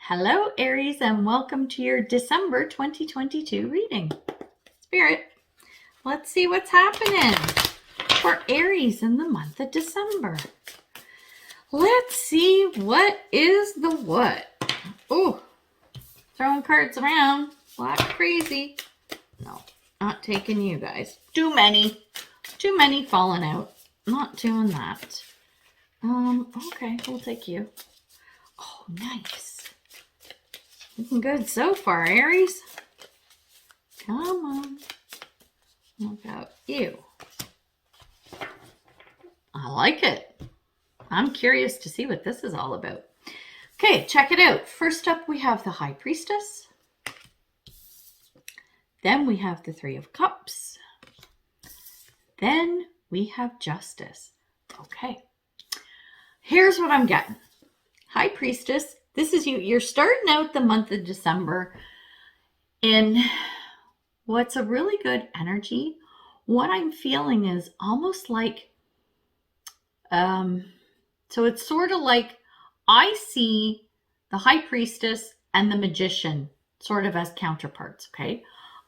Hello, Aries, and welcome to your December 2022 reading. Spirit, let's see what's happening for Aries in the month of December. Let's see what is the what. Oh, throwing cards around like crazy. No, not taking you guys. Too many falling out. Not doing that. Okay, we'll take you. Oh, nice. Looking good so far, Aries. Come on. What about you? I like it. I'm curious to see what this is all about. Okay, check it out. First up, we have the High Priestess. Then we have the Three of Cups. Then we have Justice. Okay. Here's what I'm getting. High Priestess, this is you. You're starting out the month of December in what's a really good energy. What I'm feeling is almost like, so it's sort of like I see the High Priestess and the Magician sort of as counterparts, okay?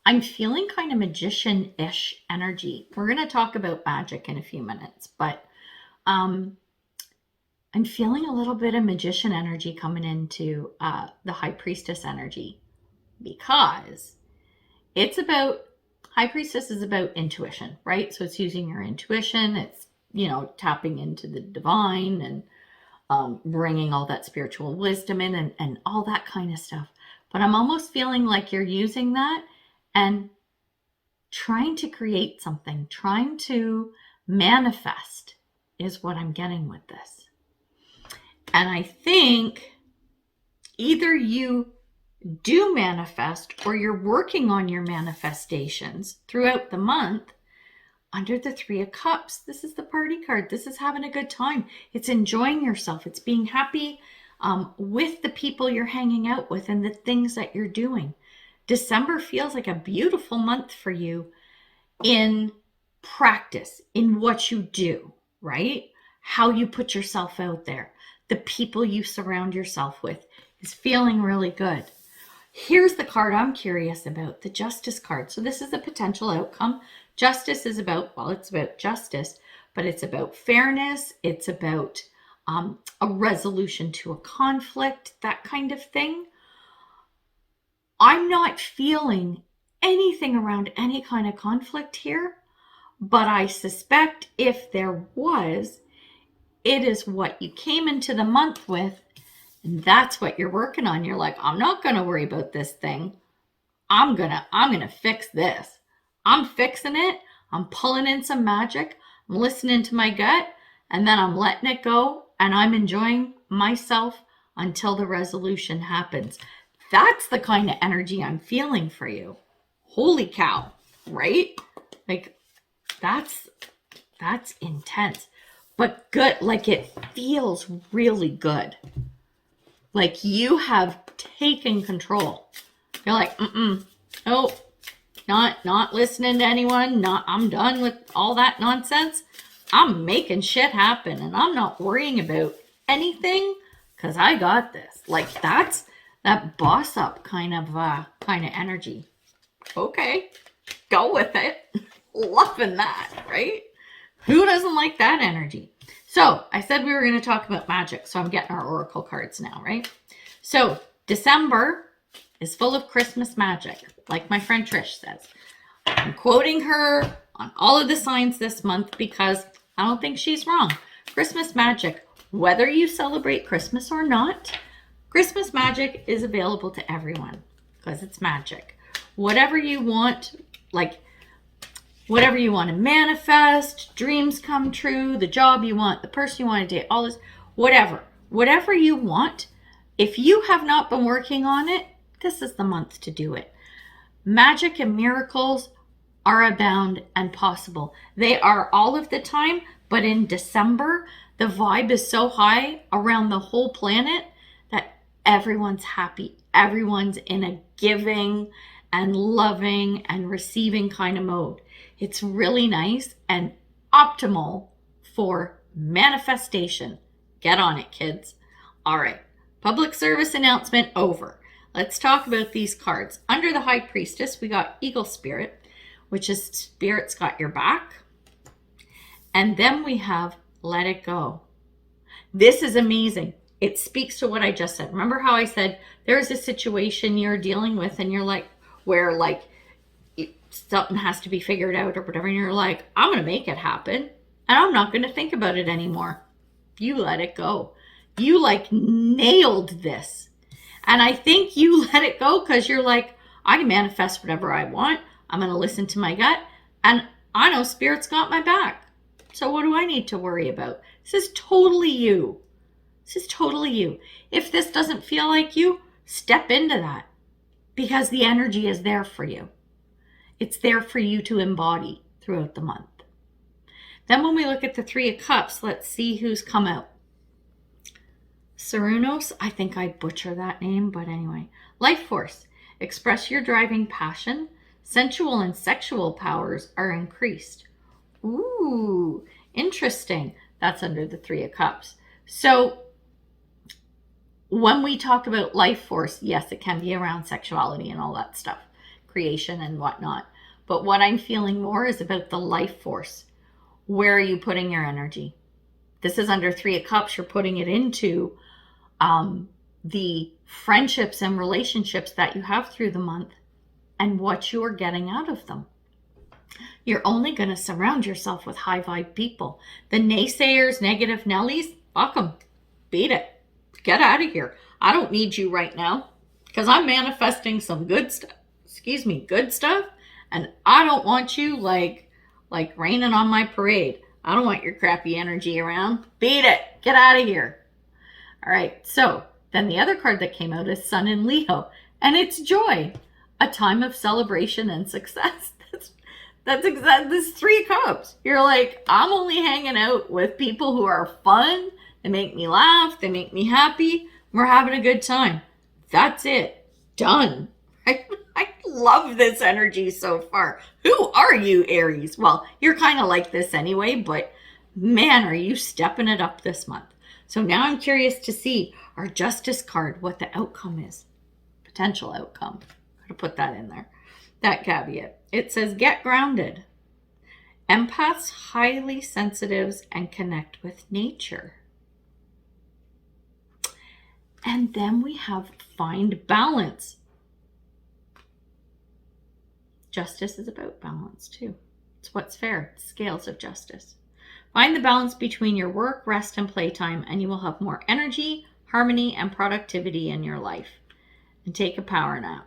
I'm feeling kind of magician-ish energy. We're going to talk about magic in a few minutes, but I'm feeling a little bit of magician energy coming into the High Priestess energy because it's about, High Priestess is about intuition, right? So it's using your intuition. It's, tapping into the divine and bringing all that spiritual wisdom in and all that kind of stuff. But I'm almost feeling like you're using that and trying to create something, trying to manifest is what I'm getting with this. And I think either you do manifest or you're working on your manifestations throughout the month under the Three of Cups. This is the party card. This is having a good time. It's enjoying yourself. It's being happy with the people you're hanging out with and the things that you're doing. December feels like a beautiful month for you in practice, in what you do, right? How you put yourself out there. The people you surround yourself with is feeling really good. Here's the card I'm curious about, the Justice card. So this is a potential outcome. Justice is about, well, it's about justice, but it's about fairness. It's about a resolution to a conflict, that kind of thing. I'm not feeling anything around any kind of conflict here, but I suspect if there was, it is what you came into the month with, and that's what you're working on. You're like, I'm not going to worry about this thing. I'm going to fix this. I'm fixing it. I'm pulling in some magic. I'm listening to my gut, and then I'm letting it go, and I'm enjoying myself until the resolution happens. That's the kind of energy I'm feeling for you. Holy cow, right? Like, that's intense, but good. Like, it feels really good. Like you have taken control. You're like, oh, not listening to anyone. I'm done with all that nonsense. I'm making shit happen, and I'm not worrying about anything because I got this. Like that's that boss up kind of energy. Okay, go with it. Loving that, right? Who doesn't like that energy? So I said we were going to talk about magic, so I'm getting our oracle cards now, right? So December is full of Christmas magic, like my friend Trish says. I'm quoting her on all of the signs this month because I don't think she's wrong. Christmas magic, whether you celebrate Christmas or not, Christmas magic is available to everyone because it's magic. Whatever you want, like whatever you want to manifest, dreams come true, the job you want, the person you want to date, all this, whatever you want. If you have not been working on it, this is the month to do it. Magic and miracles are abound and possible. They are all of the time, but in December, the vibe is so high around the whole planet that everyone's happy. Everyone's in a giving and loving and receiving kind of mode. It's really nice and optimal for manifestation. Get on it, kids. All right. Public service announcement over. Let's talk about these cards. Under the High Priestess, we got Eagle Spirit, which is Spirit's got your back. And then we have Let It Go. This is amazing. It speaks to what I just said. Remember how I said there's a situation you're dealing with and you're like, where like something has to be figured out or whatever. And you're like, I'm going to make it happen. And I'm not going to think about it anymore. You let it go. You like nailed this. And I think you let it go because you're like, I can manifest whatever I want. I'm going to listen to my gut. And I know Spirit's got my back. So what do I need to worry about? This is totally you. This is totally you. If this doesn't feel like you, step into that because the energy is there for you. It's there for you to embody throughout the month. Then when we look at the Three of Cups, let's see who's come out. Cernunnos, I think I butcher that name, but anyway. Life Force, express your driving passion. Sensual and sexual powers are increased. Ooh, interesting. That's under the Three of Cups. So when we talk about life force, yes, it can be around sexuality and all that stuff, creation and whatnot. But what I'm feeling more is about the life force. Where are you putting your energy? This is under Three of Cups. You're putting it into the friendships and relationships that you have through the month and what you're getting out of them. You're only going to surround yourself with high vibe people. The naysayers, negative Nellies, fuck them. Beat it. Get out of here. I don't need you right now because I'm manifesting some good stuff. Good stuff. And I don't want you like raining on my parade. I don't want your crappy energy around. Beat it. Get out of here. All right. So then the other card that came out is Sun in Leo. And it's joy. A time of celebration and success. That's exactly this Three Cups. You're like, I'm only hanging out with people who are fun. They make me laugh. They make me happy. We're having a good time. That's it. Done. I love this energy so far. Who are you, Aries? Well, you're kind of like this anyway, but man, are you stepping it up this month. So now I'm curious to see our Justice card, what the outcome is. Potential outcome. Got to put that in there. That caveat. It says, get grounded. Empaths, highly sensitives, and connect with nature. And then we have find balance. Justice is about balance too. It's what's fair. It's scales of justice. Find the balance between your work, rest, and playtime, and you will have more energy, harmony, and productivity in your life. And take a power nap.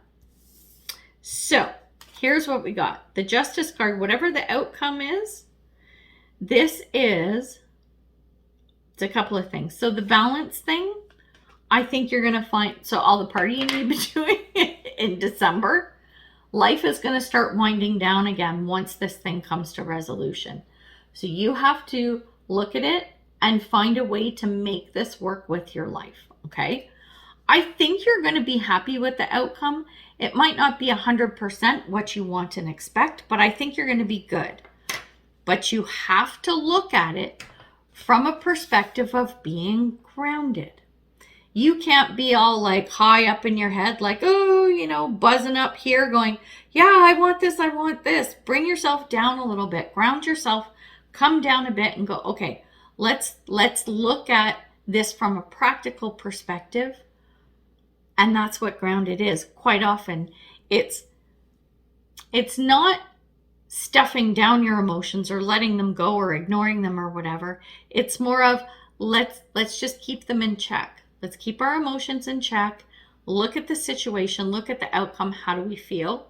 So, here's what we got. The Justice card, whatever the outcome is, it's a couple of things. So the balance thing, I think you're going to find, so all the partying you've been doing in December, life is going to start winding down again once this thing comes to resolution. So you have to look at it and find a way to make this work with your life, okay? I think you're going to be happy with the outcome. It might not be 100% what you want and expect, but I think you're going to be good. But you have to look at it from a perspective of being grounded. You can't be all like high up in your head, like, oh, buzzing up here going, yeah, I want this, I want this. Bring yourself down a little bit, ground yourself, come down a bit and go, okay, let's look at this from a practical perspective. And that's what grounded is. Quite often, it's not stuffing down your emotions or letting them go or ignoring them or whatever. It's more of let's just keep them in check. Let's keep our emotions in check. Look at the situation, look at the outcome, how do we feel,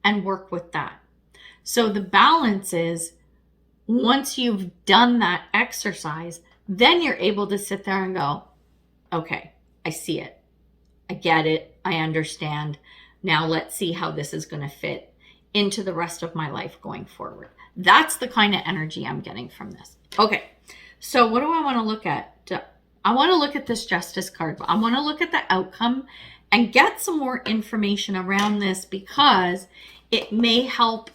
and work with that. So the balance is once you've done that exercise, then you're able to sit there and go, okay, I see it. I get it. I understand. Now let's see how this is going to fit into the rest of my life going forward. That's the kind of energy I'm getting from this. Okay. So what do I want to look at? I want to look at this Justice card. I want to look at the outcome and get some more information around this because it may help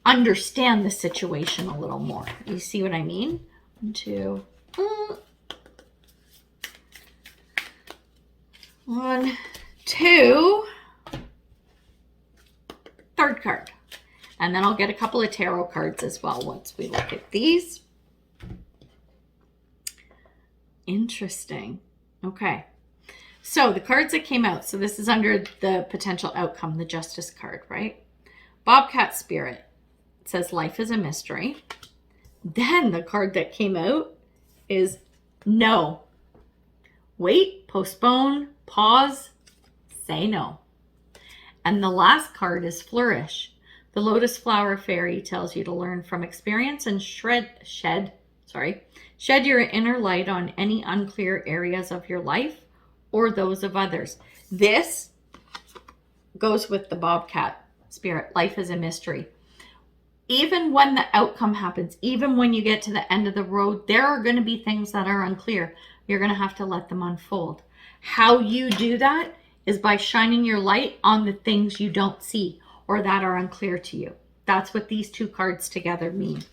understand the situation a little more. You see what I mean? 1, 2. 1, 2, third card. And then I'll get a couple of tarot cards as well once we look at these. Interesting. Okay. So the cards that came out. So this is under the potential outcome, the Justice card, right? Bobcat Spirit. It says life is a mystery. Then the card that came out is no. Wait, postpone, pause, say no. And the last card is flourish. The Lotus Flower Fairy tells you to learn from experience and shed your inner light on any unclear areas of your life or those of others. This goes with the Bobcat Spirit. Life is a mystery. Even when the outcome happens, even when you get to the end of the road, there are going to be things that are unclear. You're going to have to let them unfold. How you do that is by shining your light on the things you don't see or that are unclear to you. That's what these two cards together mean.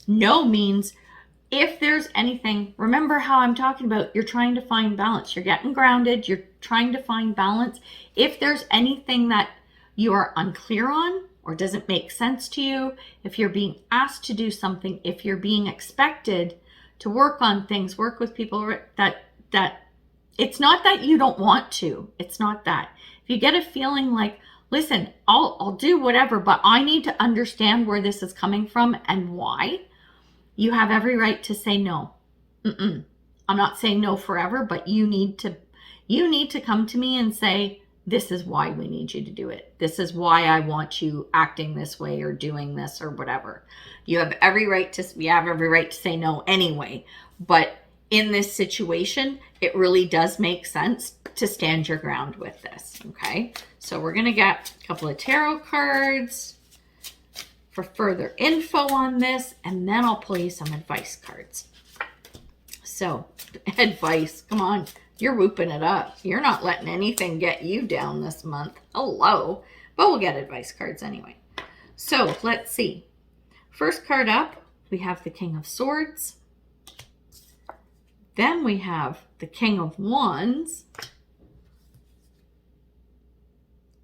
No means if there's anything, remember how I'm talking about, you're trying to find balance. You're getting grounded. You're trying to find balance. If there's anything that you are unclear on or doesn't make sense to you, if you're being asked to do something, if you're being expected to work on things, work with people that it's not that you don't want to. It's not that. If you get a feeling like, listen, I'll do whatever, but I need to understand where this is coming from and why, you have every right to say no. I'm not saying no forever, but you need to come to me and say, this is why we need you to do it. This is why I want you acting this way or doing this or whatever. We have every right to say no anyway. But in this situation, it really does make sense to stand your ground with this. Okay. So we're going to get a couple of tarot cards for further info on this, and then I'll pull you some advice cards. So, advice, come on, you're whooping it up. You're not letting anything get you down this month. Hello. But we'll get advice cards anyway. So, let's see. First card up, we have the King of Swords. Then we have the King of Wands.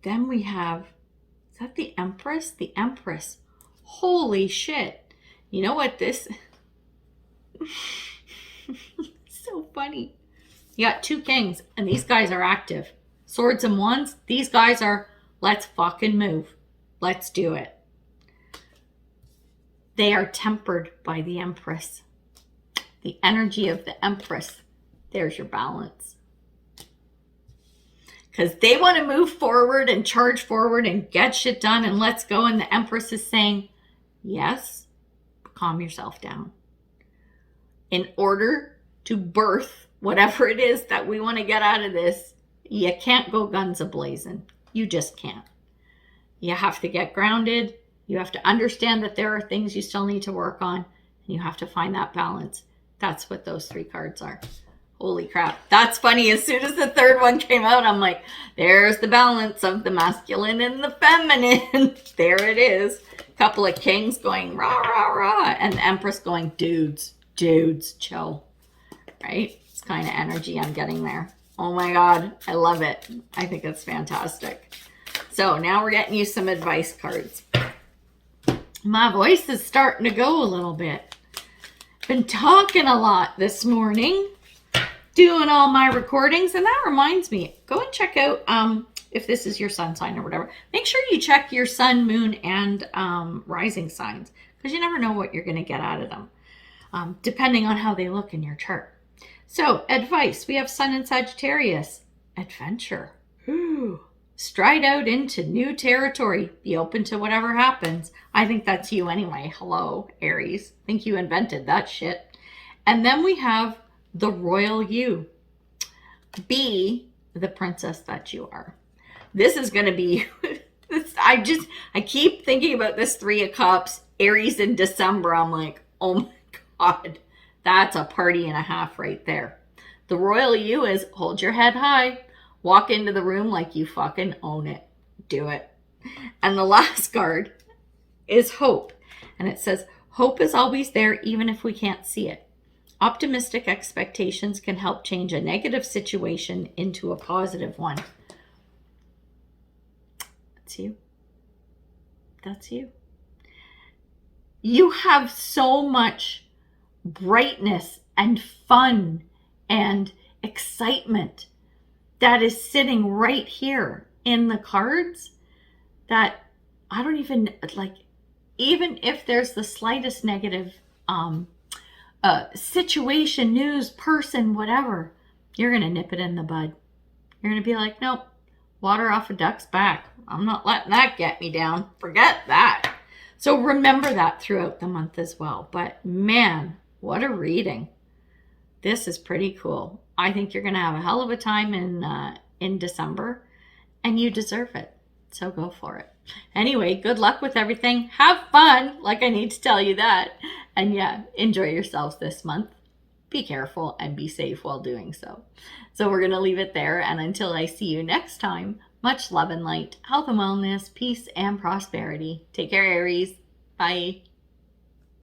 Then we have, is that the Empress? The Empress. Holy shit. You know what this... so funny. You got two kings, and these guys are active. Swords and Wands, these guys are, let's fucking move. Let's do it. They are tempered by the Empress. The energy of the Empress. There's your balance. Because they want to move forward and charge forward and get shit done and let's go. And the Empress is saying, yes, calm yourself down. In order to birth whatever it is that we want to get out of this, you can't go guns a-blazing. You just can't. You have to get grounded. You have to understand that there are things you still need to work on. And you have to find that balance. That's what those three cards are. Holy crap. That's funny. As soon as the third one came out, I'm like, there's the balance of the masculine and the feminine. There it is. Couple of kings going rah, rah, rah. And the Empress going, dudes, chill. Right? It's kind of energy I'm getting there. Oh my God. I love it. I think it's fantastic. So now we're getting you some advice cards. My voice is starting to go a little bit. Been talking a lot this morning, doing all my recordings, and that reminds me, go and check out if this is your sun sign or whatever. Make sure you check your sun, moon, and rising signs, because you never know what you're going to get out of them, depending on how they look in your chart. So, advice. We have Sun in Sagittarius. Adventure. Ooh. Stride out into new territory. Be open to whatever happens. I think that's you anyway. Hello, Aries. I think you invented that shit. And then we have the royal you. Be the princess that you are. This is going to be... I keep thinking about this 3 of Cups. Aries in December. I'm like, oh my God. That's a party and a half right there. The royal you is hold your head high. Walk into the room like you fucking own it. Do it. And the last card is hope. And it says, hope is always there even if we can't see it. Optimistic expectations can help change a negative situation into a positive one. That's you. That's you. You have so much brightness and fun and excitement that is sitting right here in the cards that I don't even like, even if there's the slightest negative situation, news, person, whatever, you're going to nip it in the bud. You're going to be like, nope, water off a duck's back. I'm not letting that get me down. Forget that. So remember that throughout the month as well. But man, what a reading. This is pretty cool. I think you're going to have a hell of a time in December, and you deserve it. So go for it. Anyway, good luck with everything. Have fun, like I need to tell you that. And yeah, enjoy yourselves this month. Be careful and be safe while doing so. So we're going to leave it there. And until I see you next time, much love and light, health and wellness, peace and prosperity. Take care, Aries. Bye.